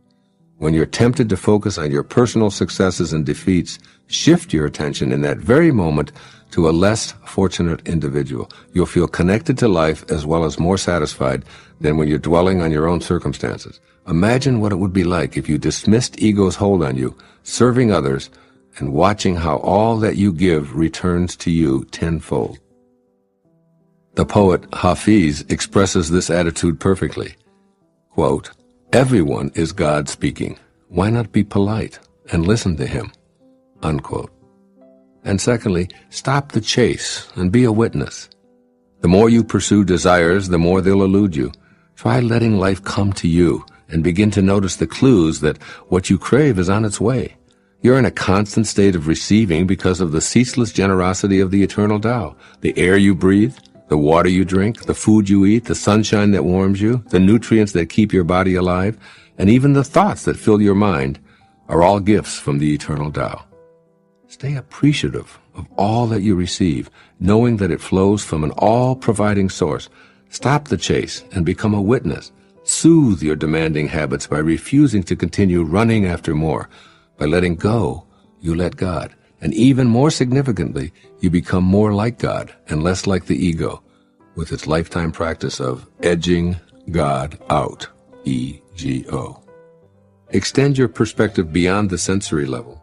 Speaker 1: When you're tempted to focus on your personal successes and defeats, shift your attention in that very moment to a less fortunate individual. You'll feel connected to life as well as more satisfied than when you're dwelling on your own circumstances. Imagine what it would be like if you dismissed ego's hold on you, serving others, and watching how all that you give returns to you tenfold. The poet Hafiz expresses this attitude perfectly. Quote, "Everyone is God speaking. Why not be polite and listen to him?" Unquote. And secondly, stop the chase and be a witness. The more you pursue desires, the more they'll elude you. Try letting life come to you and begin to notice the clues that what you crave is on its way. You're in a constant state of receiving because of the ceaseless generosity of the eternal Tao. The air you breathe, the water you drink, the food you eat, the sunshine that warms you, the nutrients that keep your body alive, and even the thoughts that fill your mind are all gifts from the eternal Tao. Stay appreciative of all that you receive, knowing that it flows from an all-providing source. Stop the chase and become a witness. Soothe your demanding habits by refusing to continue running after more. By letting go, you let God. And even more significantly, you become more like God and less like the ego, with its lifetime practice of edging God out, E-G-O. Extend your perspective beyond the sensory level.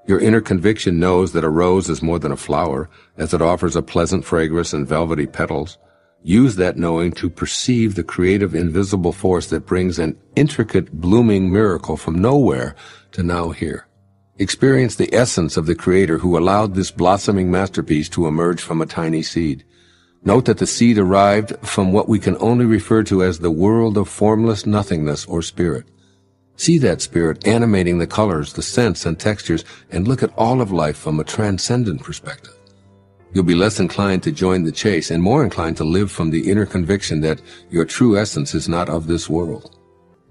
Speaker 1: Your inner conviction knows that a rose is more than a flower, as it offers a pleasant fragrance and velvety petals. Use that knowing to perceive the creative invisible force that brings an intricate blooming miracle from nowhere to now here. Experience the essence of the Creator who allowed this blossoming masterpiece to emerge from a tiny seed. Note that the seed arrived from what we can only refer to as the world of formless nothingness or spirit. See that spirit animating the colors, the scents, and textures, and look at all of life from a transcendent perspective. You'll be less inclined to join the chase and more inclined to live from the inner conviction that your true essence is not of this world.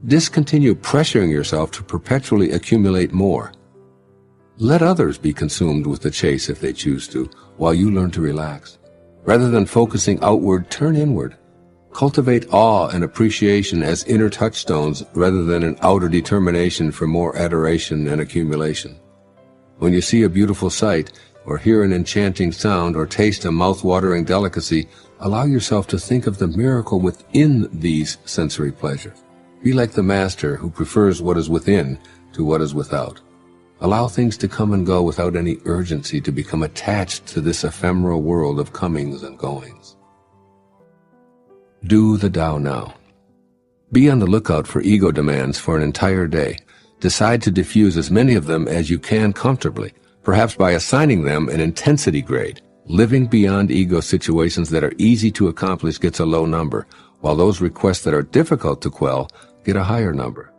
Speaker 1: Discontinue pressuring yourself to perpetually accumulate more. Let others be consumed with the chase if they choose to, while you learn to relax. Rather than focusing outward, turn inward. Cultivate awe and appreciation as inner touchstones rather than an outer determination for more adoration and accumulation. When you see a beautiful sight, or hear an enchanting sound, or taste a mouth-watering delicacy, allow yourself to think of the miracle within these sensory pleasures. Be like the master who prefers what is within to what is without. Allow things to come and go without any urgency to become attached to this ephemeral world of comings and goings. Do the Tao now. Be on the lookout for ego demands for an entire day. Decide to diffuse as many of them as you can comfortably, perhaps by assigning them an intensity grade. Living beyond ego situations that are easy to accomplish gets a low number, while those requests that are difficult to quell get a higher number.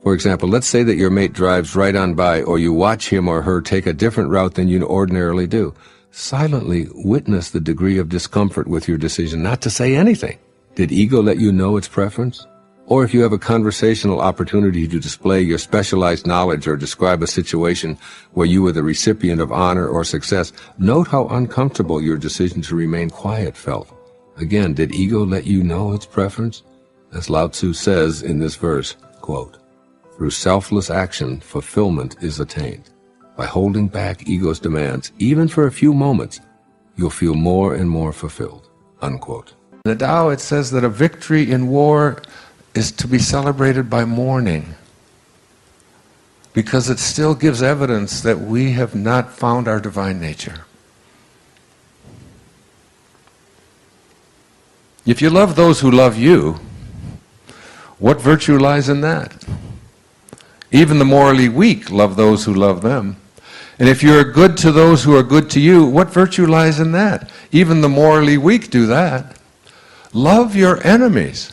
Speaker 1: For example, let's say that your mate drives right on by, or you watch him or her take a different route than you ordinarily do. Silently witness the degree of discomfort with your decision not to say anything. Did ego let you know its preference? Or if you have a conversational opportunity to display your specialized knowledge or describe a situation where you were the recipient of honor or success, note how uncomfortable your decision to remain quiet felt. Again, did ego let you know its preference? As Lao Tzu says in this verse, quote, "Through selfless action, fulfillment is attained. By holding back ego's demands, even for a few moments, you'll feel more and more fulfilled." Unquote. In the Tao, it says that a victory in war is to be celebrated by mourning, because it still gives evidence that we have not found our divine nature. If you love those who love you, what virtue lies in that? Even the morally weak love those who love them. And if you're good to those who are good to you, what virtue lies in that? Even the morally weak do that. Love your enemies.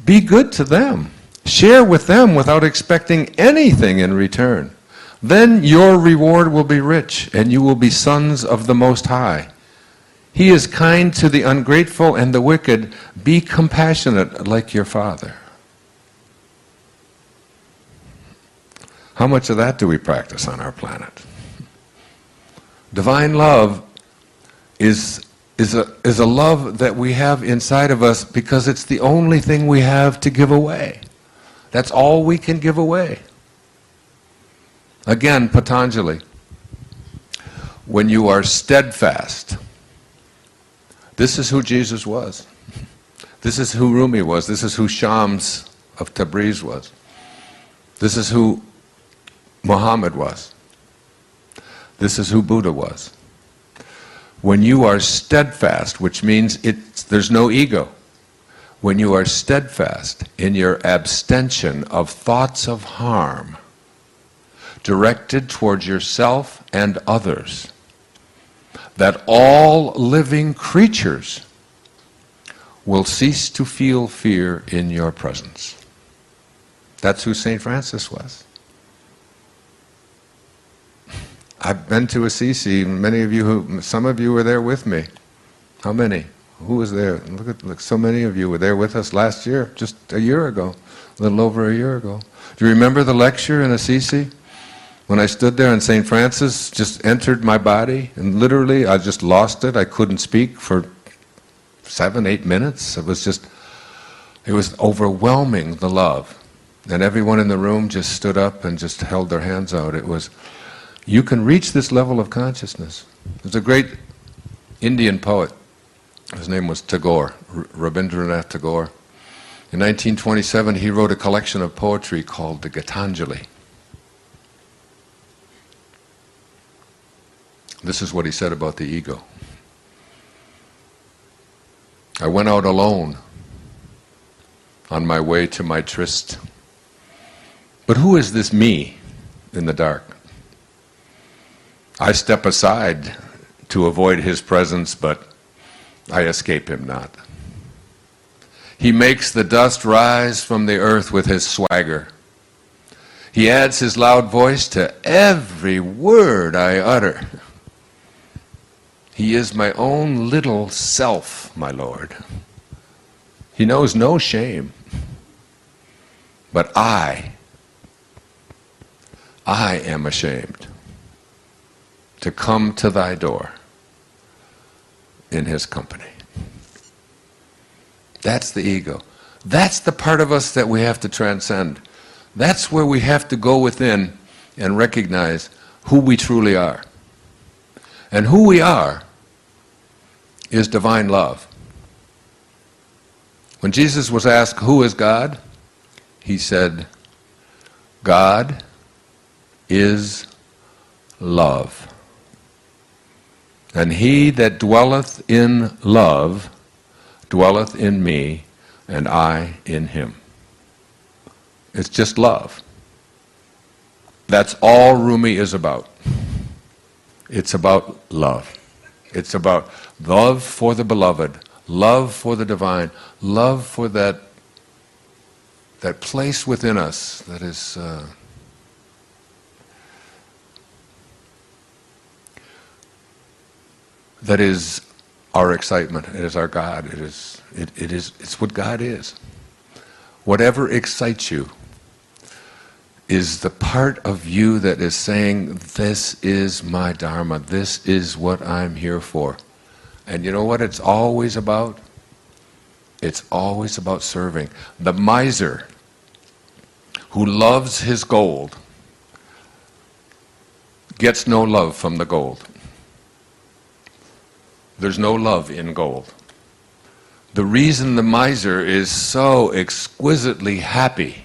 Speaker 1: Be good to them. Share with them without expecting anything in return. Then your reward will be rich, and you will be sons of the Most High. He is kind to the ungrateful and the wicked. Be compassionate like your Father. How much of that do we practice on our planet? Divine love is a love that we have inside of us because it's the only thing we have to give away. That's all we can give away. Again, Patanjali, when you are steadfast, this is who Jesus was. This is who Rumi was. This is who Shams of Tabriz was. This is who Muhammad was. This is who Buddha was. When you are steadfast, which means there's no ego, when you are steadfast in your abstention of thoughts of harm directed towards yourself and others, that all living creatures will cease to feel fear in your presence. That's who St. Francis was. I've been to Assisi. Some of you were there with me. How many? Who was there? Look, so many of you were there with us last year, just a year ago, a little over a year ago. Do you remember the lecture in Assisi? When I stood there and St. Francis just entered my body, and literally I just lost it. I couldn't speak for 7-8 minutes. It was overwhelming, the love. And everyone in the room just stood up and just held their hands out. You can reach this level of consciousness. There's a great Indian poet. His name was Tagore, Rabindranath Tagore. In 1927, he wrote a collection of poetry called the Gitanjali. This is what he said about the ego. I went out alone on my way to my tryst. But who is this me in the dark? I step aside to avoid his presence, but I escape him not. He makes the dust rise from the earth with his swagger. He adds his loud voice to every word I utter. He is my own little self, my Lord. He knows no shame. But I am ashamed to come to thy door in his company. That's the ego. That's the part of us that we have to transcend. That's where we have to go within and recognize who we truly are. And who we are is divine love. When Jesus was asked, who is God? He said, God is love. And he that dwelleth in love dwelleth in me, and I in him. It's just love. That's all Rumi is about. It's about love. It's about love for the beloved, love for the divine, love for that place within us that is our excitement. It is our God. It's what God is. Whatever excites you is the part of you that is saying, this is my Dharma, this is what I'm here for. And you know what it's always about? It's always about serving. The miser who loves his gold gets no love from the gold. There's no love in gold. The reason the miser is so exquisitely happy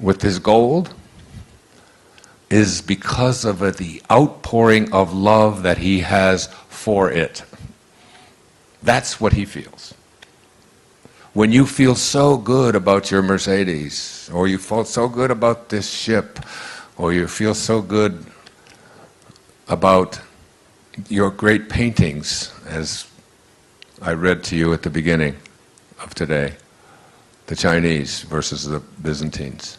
Speaker 1: with his gold is because of the outpouring of love that he has for it. That's what he feels. When you feel so good about your Mercedes, or you feel so good about this ship, or you feel so good about your great paintings, as I read to you at the beginning of today, the Chinese versus the Byzantines.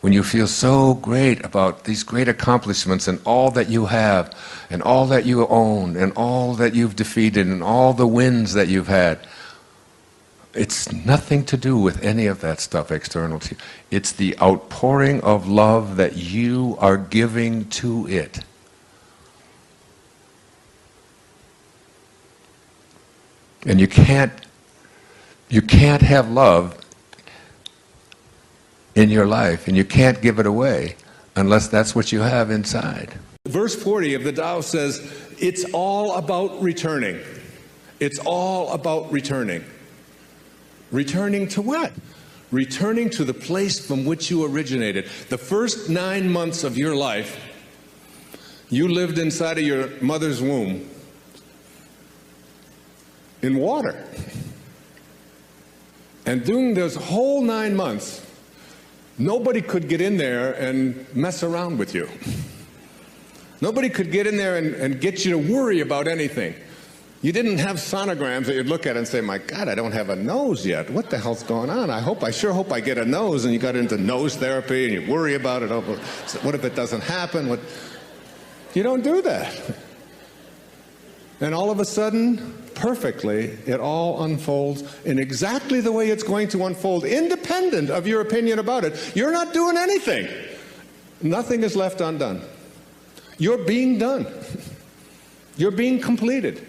Speaker 1: When you feel so great about these great accomplishments and all that you have, and all that you own, and all that you've defeated, and all the wins that you've had, it's nothing to do with any of that stuff external to you. It's the outpouring of love that you are giving to it. And you can't have love in your life, and you can't give it away unless that's what you have inside.
Speaker 2: Verse 40 of the Tao says, it's all about returning. It's all about returning. Returning to what? Returning to the place from which you originated. The first 9 months of your life, you lived inside of your mother's womb in water. And during those whole 9 months, nobody could get in there and mess around with you. Nobody could get in there and get you to worry about anything. You didn't have sonograms that you'd look at and say, my God, I don't have a nose yet. What the hell's going on? I sure hope I get a nose. And you got into nose therapy and you worry about it. Oh, what if it doesn't happen? You don't do that. And all of a sudden, perfectly, it all unfolds in exactly the way it's going to unfold, independent of your opinion about it. You're not doing anything. Nothing is left undone. You're being done. You're being completed.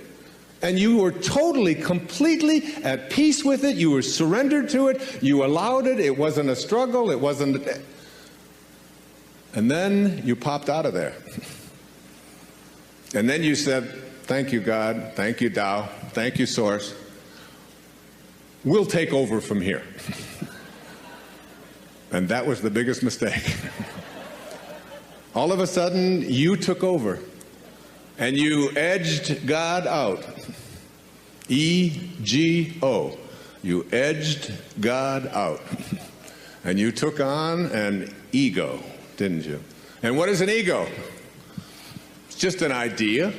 Speaker 2: And you were totally, completely at peace with it. You were surrendered to it. You allowed it. It wasn't a struggle. It wasn't... And then you popped out of there. And then you said, thank you, God. Thank you, Tao. Thank you, Source. We'll take over from here. And that was the biggest mistake. All of a sudden, you took over. And you edged God out. E-G-O. You edged God out. And you took on an ego, didn't you? And what is an ego? It's just an idea.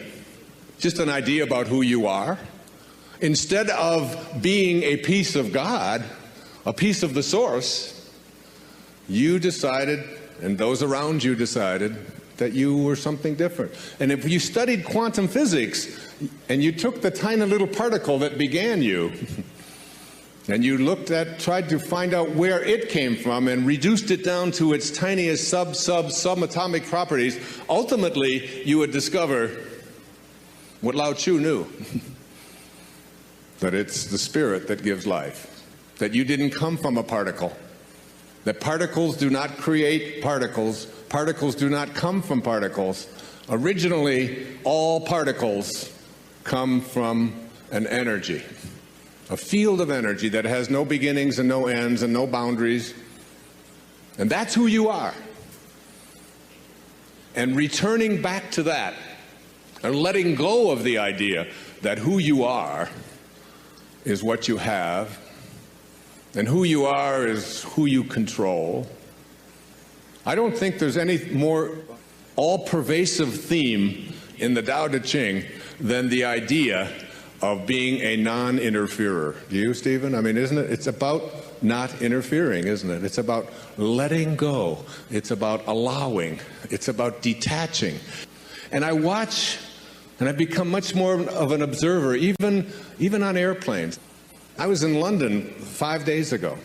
Speaker 2: Just an idea about who you are. Instead of being a piece of God, a piece of the Source, you decided, and those around you decided, that you were something different. And if you studied quantum physics, and you took the tiny little particle that began you, and you tried to find out where it came from, and reduced it down to its tiniest subatomic properties, ultimately you would discover what Lao Tzu knew, that it's the spirit that gives life, that you didn't come from a particle, that particles do not create particles, particles do not come from particles. Originally, all particles come from an energy, a field of energy that has no beginnings and no ends and no boundaries. And that's who you are. and returning back to that and letting go of the idea that who you are is what you have and who you are is who you control. I don't think there's any more all-pervasive theme in the Tao Te Ching than the idea of being a non-interferer. Do you, Stephen? I mean, isn't it? It's about not interfering, isn't it? It's about letting go. It's about allowing. It's about detaching. And I watch, and I become much more of an observer, even on airplanes. I was in London 5 days ago.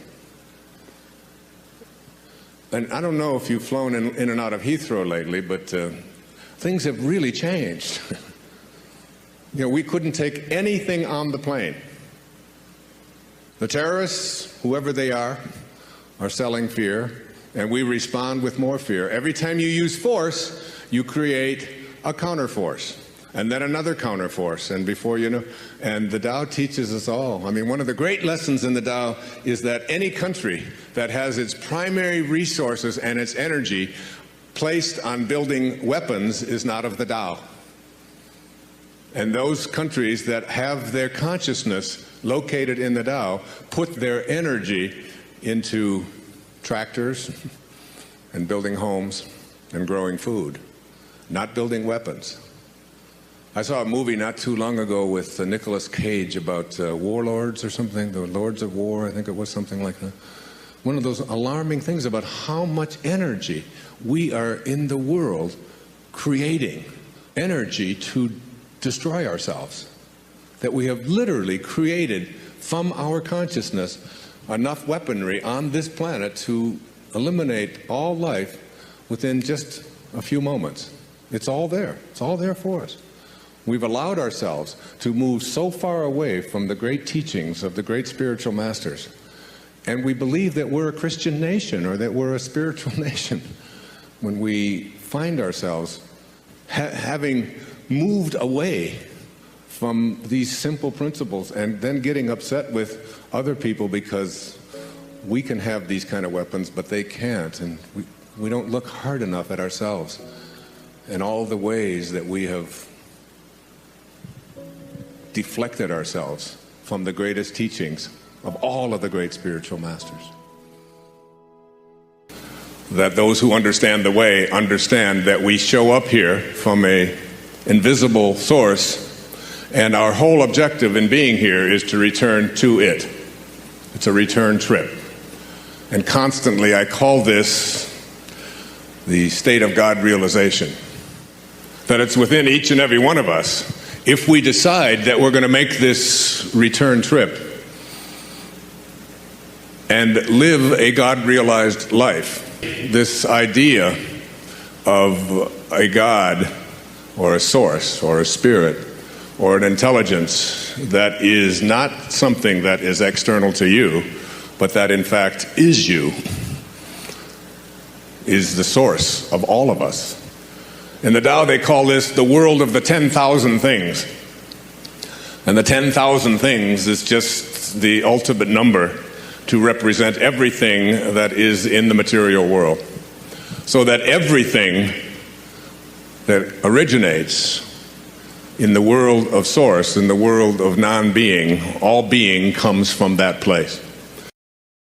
Speaker 2: And I don't know if you've flown in and out of Heathrow lately, but things have really changed. You know, we couldn't take anything on the plane. The terrorists, whoever they are selling fear, and we respond with more fear. Every time you use force, you create a counterforce, and then another counterforce, and before you know, and the Tao teaches us all. I mean, one of the great lessons in the Tao is that any country that has its primary resources and its energy placed on building weapons is not of the Tao. And those countries that have their consciousness located in the Tao put their energy into tractors and building homes and growing food, not building weapons. I saw a movie not too long ago with Nicolas Cage about warlords or something, the Lords of War, I think it was something like that. One of those alarming things about how much energy we are in the world creating, energy to destroy ourselves, that we have literally created from our consciousness enough weaponry on this planet to eliminate all life within just a few moments. It's all there. It's all there for us. We've allowed ourselves to move so far away from the great teachings of the great spiritual masters, and we believe that we're a Christian nation or that we're a spiritual nation when we find ourselves having moved away from these simple principles and then getting upset with other people because we can have these kind of weapons but they can't, and we don't look hard enough at ourselves and all the ways that we have deflected ourselves from the greatest teachings of all of the great spiritual masters. That those who understand the way understand that we show up here from a invisible source, and our whole objective in being here is to return to it. It's a return trip. And constantly I call this the state of God realization. That it's within each and every one of us, if we decide that we're going to make this return trip and live a God-realized life. This idea of a God or a source or a spirit or an intelligence that is not something that is external to you, but that in fact is you, is the source of all of us. In the Tao they call this the world of the 10,000 things. And the 10,000 things is just the ultimate number to represent everything that is in the material world. So that everything that originates in the world of source, in the world of non-being, all being comes from that place.